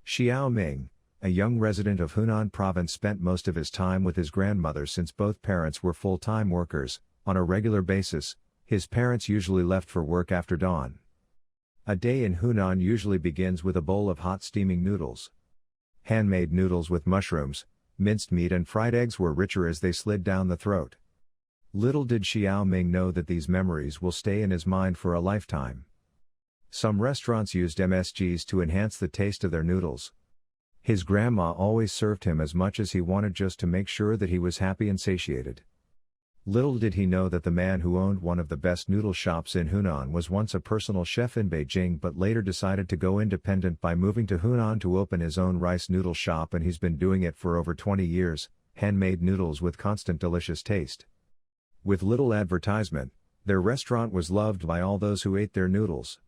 Xiao Ming, a young resident of Hunan province, spent most of his time with his grandmother since both parents were full-time workers. On a regular basis, his parents usually left for work after dawn. A day in Hunan usually begins with a bowl of hot steaming noodles. Handmade noodles with mushrooms, minced meat and fried eggs were richer as they slid down the throat. Little did Xiao Ming know that these memories will stay in his mind for a lifetime. Some restaurants used MSGs to enhance the taste of their noodles. His grandma always served him as much as he wanted just to make sure that he was happy and satiated. Little did he know that the man who owned one of the best noodle shops in Hunan was once a personal chef in Beijing, but later decided to go independent by moving to Hunan to open his own rice noodle shop, and he's been doing it for over 20 years, handmade noodles with constant delicious taste. With little advertisement, their restaurant was loved by all those who ate their noodles.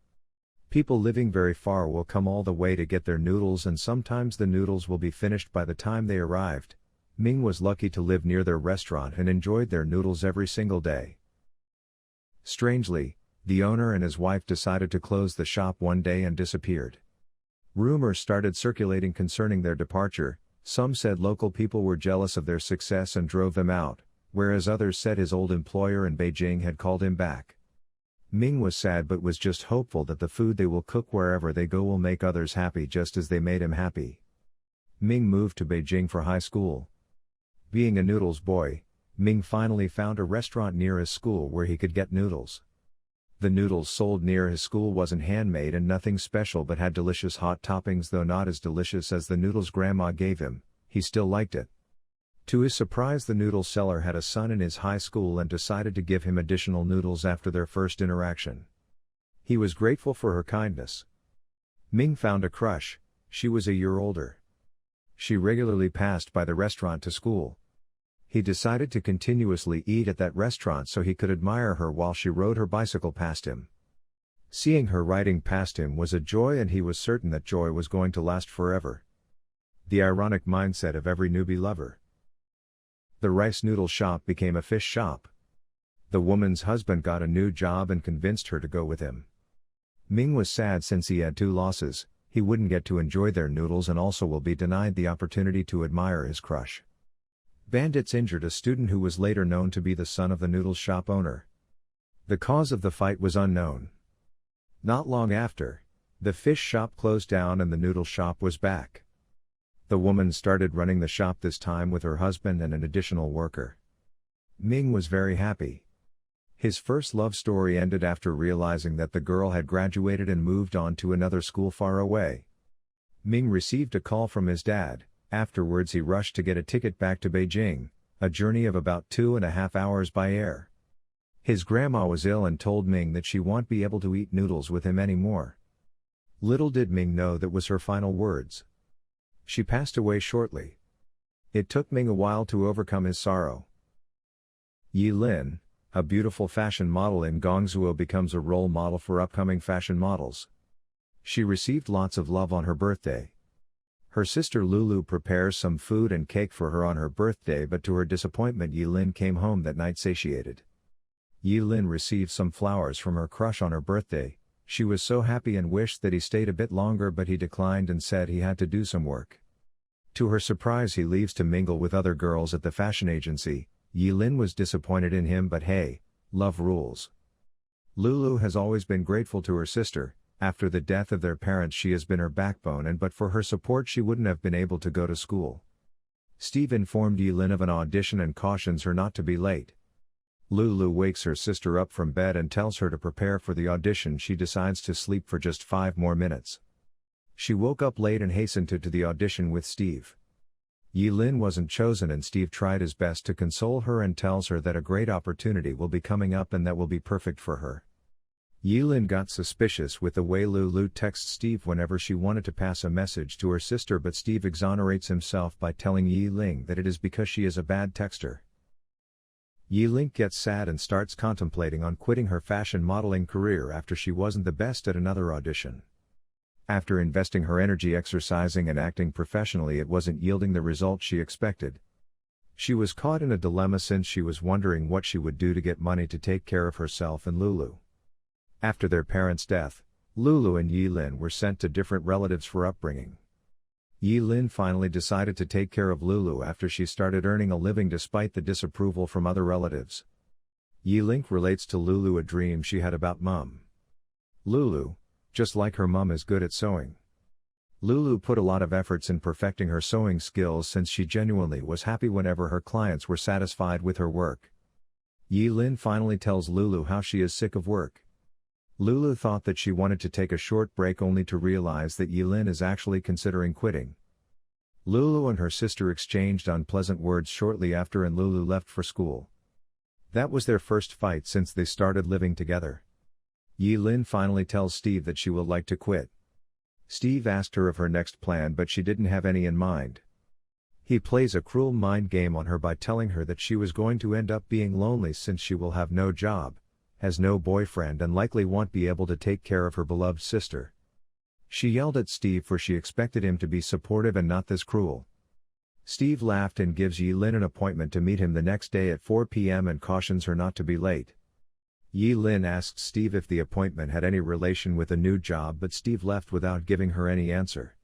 People living very far will come all the way to get their noodles, and sometimes the noodles will be finished by the time they arrived. Ming was lucky to live near their restaurant and enjoyed their noodles every single day. Strangely, the owner and his wife decided to close the shop one day and disappeared. Rumors started circulating concerning their departure. Some said local people were jealous of their success and drove them out, whereas others said his old employer in Beijing had called him back. Ming was sad but was just hopeful that the food they will cook wherever they go will make others happy just as they made him happy. Ming moved to Beijing for high school. Being a noodles boy, Ming finally found a restaurant near his school where he could get noodles. The noodles sold near his school wasn't handmade and nothing special, but had delicious hot toppings, though not as delicious as the noodles grandma gave him. He still liked it. To his surprise, the noodle seller had a son in his high school and decided to give him additional noodles after their first interaction. He was grateful for her kindness. Ming found a crush. She was a year older. She regularly passed by the restaurant to school. He decided to continuously eat at that restaurant so he could admire her while she rode her bicycle past him. Seeing her riding past him was a joy, and he was certain that joy was going to last forever. The ironic mindset of every newbie lover. The rice noodle shop became a fish shop. The woman's husband got a new job and convinced her to go with him. Ming was sad since he had 2 losses. He wouldn't get to enjoy their noodles and also will be denied the opportunity to admire his crush. Bandits injured a student who was later known to be the son of the noodle shop owner. The cause of the fight was unknown. Not long after, the fish shop closed down and the noodle shop was back. The woman started running the shop, this time with her husband and an additional worker. Ming was very happy. His first love story ended after realizing that the girl had graduated and moved on to another school far away. Ming received a call from his dad. Afterwards he rushed to get a ticket back to Beijing, a journey of about 2.5 hours by air. His grandma was ill and told Ming that she won't be able to eat noodles with him anymore. Little did Ming know that was her final words. She passed away shortly. It took Ming a while to overcome his sorrow. Yi Lin, a beautiful fashion model in Guangzhou, becomes a role model for upcoming fashion models. She received lots of love on her birthday. Her sister Lulu prepares some food and cake for her on her birthday, but to her disappointment, Yi Lin came home that night satiated. Yi Lin received some flowers from her crush on her birthday. She was so happy and wished that he stayed a bit longer, but he declined and said he had to do some work. To her surprise, he leaves to mingle with other girls at the fashion agency. Yi Lin was disappointed in him, but hey, love rules. Lulu has always been grateful to her sister. After the death of their parents, she has been her backbone, and but for her support she wouldn't have been able to go to school. Steve informed Yi Lin of an audition and cautions her not to be late. Lulu wakes her sister up from bed and tells her to prepare for the audition. She decides to sleep for just 5 more minutes. She woke up late and hastened to the audition with Steve. Yi Lin wasn't chosen, and Steve tried his best to console her and tells her that a great opportunity will be coming up and that will be perfect for her. Yi Lin got suspicious with the way Lulu texts Steve whenever she wanted to pass a message to her sister, but Steve exonerates himself by telling Yi Lin that it is because she is a bad texter. Yi Lin gets sad and starts contemplating on quitting her fashion modeling career after she wasn't the best at another audition. After investing her energy exercising and acting professionally, it wasn't yielding the result she expected. She was caught in a dilemma since she was wondering what she would do to get money to take care of herself and Lulu. After their parents' death, Lulu and Yi Lin were sent to different relatives for upbringing. Yi Lin finally decided to take care of Lulu after she started earning a living despite the disapproval from other relatives. Yi Lin relates to Lulu a dream she had about mum. Lulu, just like her mum, is good at sewing. Lulu put a lot of efforts in perfecting her sewing skills since she genuinely was happy whenever her clients were satisfied with her work. Yi Lin finally tells Lulu how she is sick of work. Lulu thought that she wanted to take a short break only to realize that Yi Lin is actually considering quitting. Lulu and her sister exchanged unpleasant words shortly after and Lulu left for school. That was their first fight since they started living together. Yi Lin finally tells Steve that she will like to quit. Steve asked her of her next plan but she didn't have any in mind. He plays a cruel mind game on her by telling her that she was going to end up being lonely since she will have no job, has no boyfriend and likely won't be able to take care of her beloved sister. She yelled at Steve for she expected him to be supportive and not this cruel. Steve laughed and gives Yi Lin an appointment to meet him the next day at 4 p.m. and cautions her not to be late. Yi Lin asked Steve if the appointment had any relation with a new job but Steve left without giving her any answer.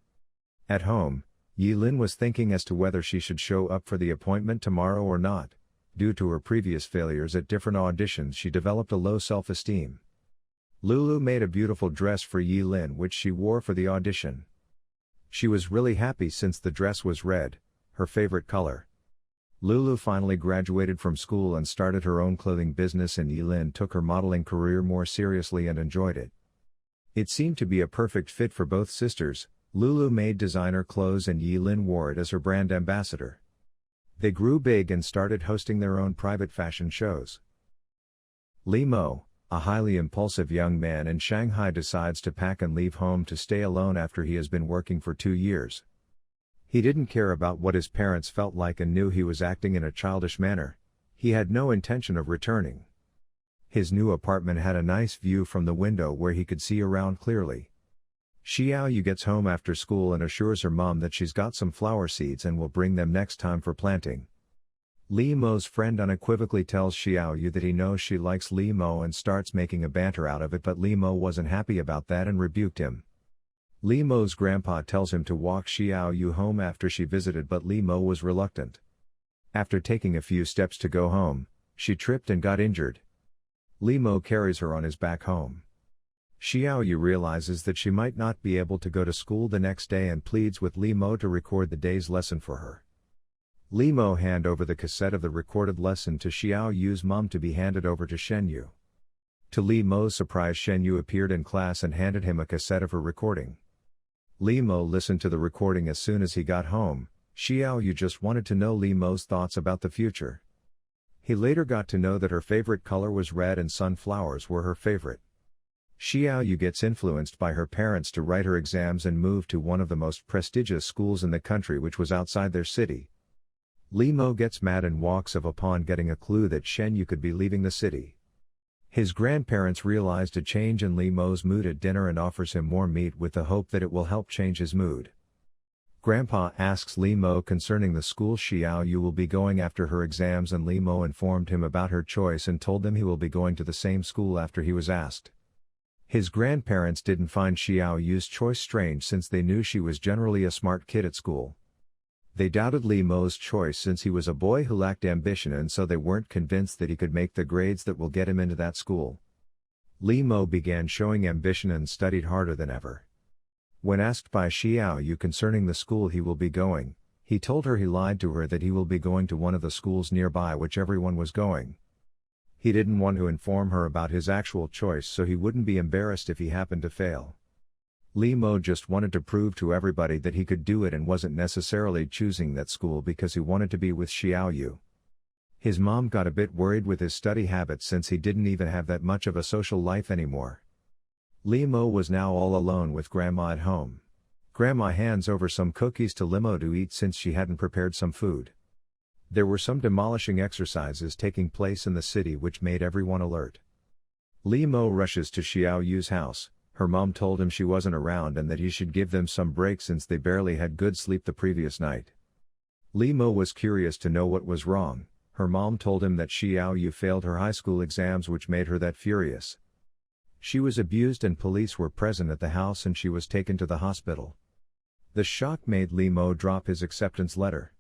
At home, Yi Lin was thinking as to whether she should show up for the appointment tomorrow or not. Due to her previous failures at different auditions, she developed a low self-esteem. Lulu made a beautiful dress for Yi Lin which she wore for the audition. She was really happy since the dress was red, her favorite color. Lulu finally graduated from school and started her own clothing business and Yi Lin took her modeling career more seriously and enjoyed it. It seemed to be a perfect fit for both sisters. Lulu made designer clothes and Yi Lin wore it as her brand ambassador. They grew big and started hosting their own private fashion shows. Li Mo, a highly impulsive young man in Shanghai, decides to pack and leave home to stay alone after he has been working for 2 years. He didn't care about what his parents felt like and knew he was acting in a childish manner. He had no intention of returning. His new apartment had a nice view from the window where he could see around clearly. Xiaoyu gets home after school and assures her mom that she's got some flower seeds and will bring them next time for planting. Li Mo's friend unequivocally tells Xiaoyu that he knows she likes Li Mo and starts making a banter out of it, but Li Mo wasn't happy about that and rebuked him. Li Mo's grandpa tells him to walk Xiaoyu home after she visited, but Li Mo was reluctant. After taking a few steps to go home, she tripped and got injured. Li Mo carries her on his back home. Xiaoyu realizes that she might not be able to go to school the next day and pleads with Li Mo to record the day's lesson for her. Li Mo hand over the cassette of the recorded lesson to Xiaoyu's mom to be handed over to Shenyu. To Li Mo's surprise, Shenyu appeared in class and handed him a cassette of her recording. Li Mo listened to the recording as soon as he got home. Xiaoyu just wanted to know Li Mo's thoughts about the future. He later got to know that her favorite color was red and sunflowers were her favorite. Xiaoyu gets influenced by her parents to write her exams and move to one of the most prestigious schools in the country, which was outside their city. Li Mo gets mad and walks off upon getting a clue that Shenyu could be leaving the city. His grandparents realized a change in Li Mo's mood at dinner and offers him more meat with the hope that it will help change his mood. Grandpa asks Li Mo concerning the school Xiaoyu will be going after her exams, and Li Mo informed him about her choice and told them he will be going to the same school after he was asked. His grandparents didn't find Xiaoyu's choice strange since they knew she was generally a smart kid at school. They doubted Li Mo's choice since he was a boy who lacked ambition, and so they weren't convinced that he could make the grades that will get him into that school. Li Mo began showing ambition and studied harder than ever. When asked by Xiaoyu concerning the school he will be going, he told her he lied to her that he will be going to one of the schools nearby which everyone was going. He didn't want to inform her about his actual choice so he wouldn't be embarrassed if he happened to fail. Li Mo just wanted to prove to everybody that he could do it and wasn't necessarily choosing that school because he wanted to be with Xiaoyu. His mom got a bit worried with his study habits since he didn't even have that much of a social life anymore. Li Mo was now all alone with Grandma at home. Grandma hands over some cookies to Li Mo to eat since she hadn't prepared some food. There were some demolishing exercises taking place in the city which made everyone alert. Li Mo rushes to Xiaoyu's house. Her mom told him she wasn't around and that he should give them some break since they barely had good sleep the previous night. Li Mo was curious to know what was wrong. Her mom told him that Xiaoyu failed her high school exams, which made her that furious. She was abused and police were present at the house and she was taken to the hospital. The shock made Li Mo drop his acceptance letter.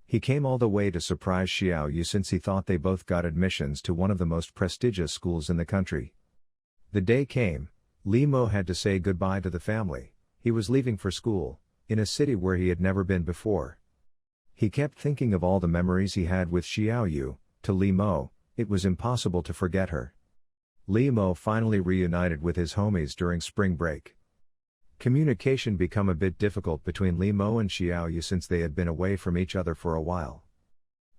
He came all the way to surprise Xiao Yu since he thought they both got admissions to one of the most prestigious schools in the country. The day came, Li Mo had to say goodbye to the family. He was leaving for school, in a city where he had never been before. He kept thinking of all the memories he had with Xiao Yu. To Li Mo, it was impossible to forget her. Li Mo finally reunited with his homies during spring break. Communication became a bit difficult between Li Mo and Xiao Yu since they had been away from each other for a while.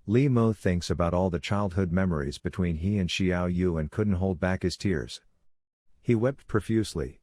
Li Mo thinks about all the childhood memories between he and Xiao Yu and couldn't hold back his tears. He wept profusely,